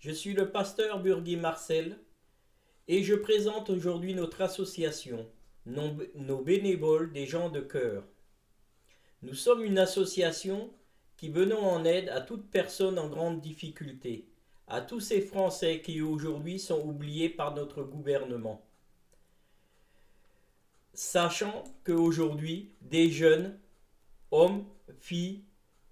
Je suis le pasteur Burgui Marcel et je présente aujourd'hui notre association, nos bénévoles des gens de cœur. Nous sommes une association qui venons en aide à toute personne en grande difficulté, à tous ces Français qui aujourd'hui sont oubliés par notre gouvernement. Sachant qu'aujourd'hui, des jeunes, hommes, filles,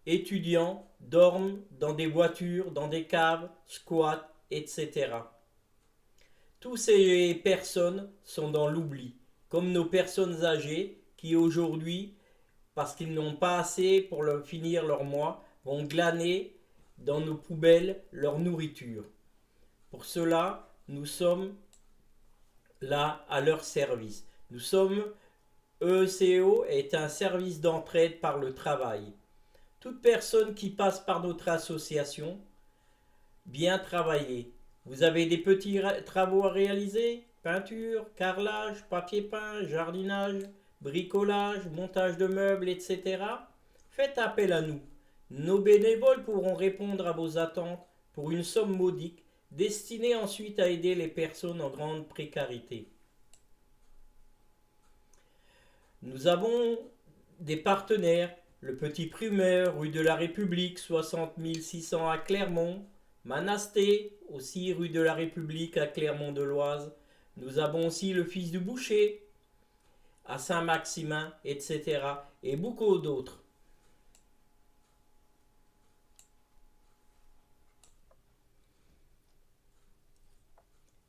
étudiants, dorment dans des voitures, dans des caves, squattent, etc. Toutes ces personnes sont dans l'oubli, comme nos personnes âgées qui aujourd'hui, parce qu'ils n'ont pas assez pour finir leur mois, vont glaner dans nos poubelles leur nourriture. Pour cela, nous sommes là à leur service. Nous sommes ECO est un service d'entraide par le travail. Toute personne qui passe par notre association, bien travailler. Vous avez des petits travaux à réaliser? Peinture, carrelage, papier peint, jardinage, bricolage, montage de meubles, etc. Faites appel à nous. Nos bénévoles pourront répondre à vos attentes pour une somme modique, destinée ensuite à aider les personnes en grande précarité. Nous avons des partenaires, le Petit Primeur, rue de la République, 60 600 à Clermont, Manasté, aussi rue de la République à Clermont-de-Loise. Nous avons aussi le Fils du Boucher, à Saint-Maximin, etc. et beaucoup d'autres.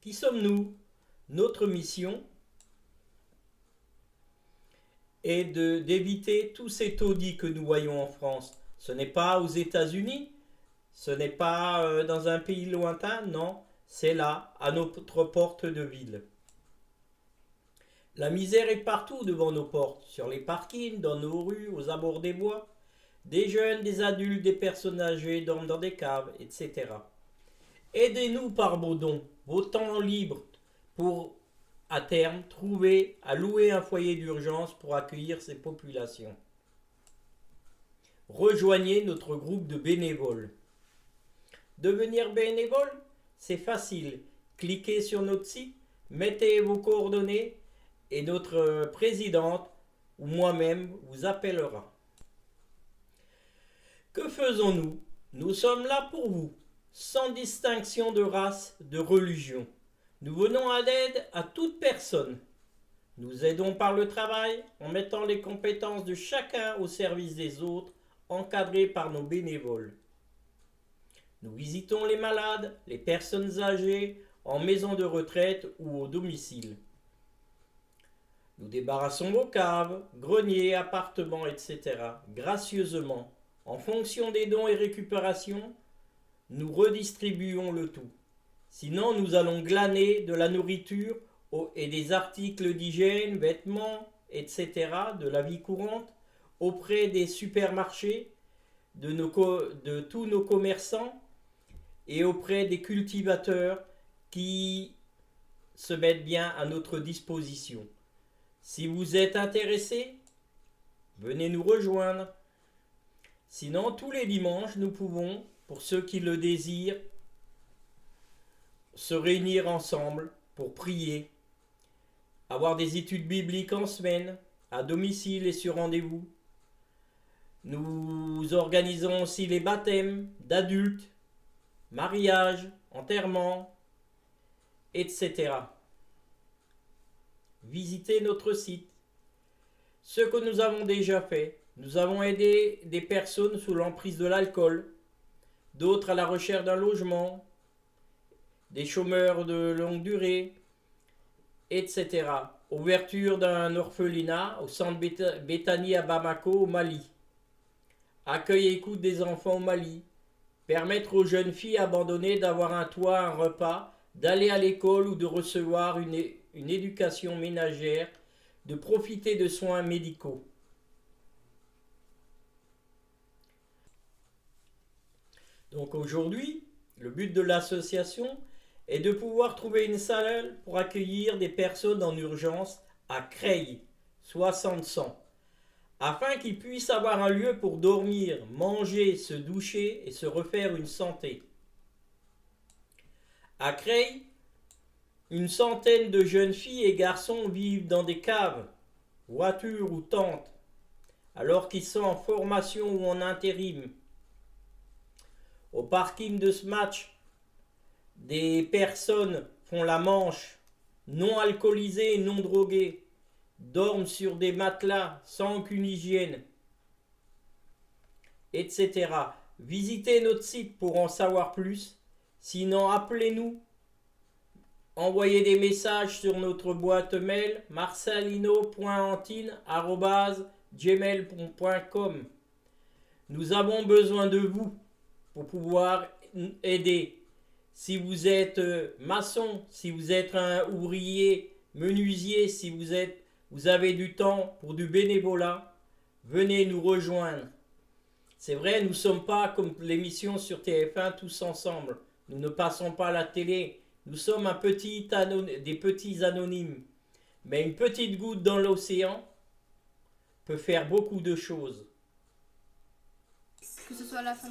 Qui sommes-nous? Notre mission est d'éviter tous ces taudis que nous voyons en France. Ce n'est pas aux États-Unis, ce n'est pas dans un pays lointain, non, c'est là, à notre porte de ville. La misère est partout devant nos portes, sur les parkings, dans nos rues, aux abords des bois. Des jeunes, des adultes, des personnes âgées dorment dans des caves, etc. Aidez-nous par vos dons, vos temps libres, pour, à terme, trouver à louer un foyer d'urgence pour accueillir ces populations. Rejoignez notre groupe de bénévoles. Devenir bénévole, c'est facile. Cliquez sur notre site, mettez vos coordonnées et notre présidente ou moi-même vous appellera. Que faisons-nous? Nous sommes là pour vous, sans distinction de race, de religion. Nous venons à l'aide à toute personne. Nous aidons par le travail en mettant les compétences de chacun au service des autres, encadrés par nos bénévoles. Nous visitons les malades, les personnes âgées, en maison de retraite ou au domicile. Nous débarrassons vos caves, greniers, appartements, etc. gracieusement. En fonction des dons et récupérations, nous redistribuons le tout. Sinon, nous allons glaner de la nourriture et des articles d'hygiène, vêtements, etc. de la vie courante auprès des supermarchés, de tous nos commerçants et auprès des cultivateurs qui se mettent bien à notre disposition. Si vous êtes intéressé, venez nous rejoindre. Sinon, tous les dimanches, nous pouvons, pour ceux qui le désirent, se réunir ensemble pour prier, avoir des études bibliques en semaine, à domicile et sur rendez-vous. Nous organisons aussi les baptêmes d'adultes, mariages, enterrements, etc. Visitez notre site. Ce que nous avons déjà fait, nous avons aidé des personnes sous l'emprise de l'alcool, d'autres à la recherche d'un logement, des chômeurs de longue durée, etc. Ouverture d'un orphelinat au centre Béthanie à Bamako au Mali. Accueil et écoute des enfants au Mali. Permettre aux jeunes filles abandonnées d'avoir un toit, un repas, d'aller à l'école ou de recevoir une éducation ménagère, de profiter de soins médicaux. Donc aujourd'hui, le but de l'association est de pouvoir trouver une salle pour accueillir des personnes en urgence à Creil, 60-100, afin qu'ils puissent avoir un lieu pour dormir, manger, se doucher et se refaire une santé. À Creil, une centaine de jeunes filles et garçons vivent dans des caves, voitures ou tentes, alors qu'ils sont en formation ou en intérim. Au parking de ce match, des personnes font la manche, non alcoolisées et non droguées, dorment sur des matelas sans aucune hygiène, etc. Visitez notre site pour en savoir plus. Sinon, appelez-nous, envoyez des messages sur notre boîte mail marcelino.antine@gmail.com. Nous avons besoin de vous pour pouvoir aider. Si vous êtes maçon, si vous êtes un ouvrier, menuisier, si vous avez du temps pour du bénévolat, venez nous rejoindre. C'est vrai, nous ne sommes pas comme l'émission sur TF1 tous ensemble. Nous ne passons pas à la télé. Nous sommes des petits anonymes. Mais une petite goutte dans l'océan peut faire beaucoup de choses. Que ce soit à la fin.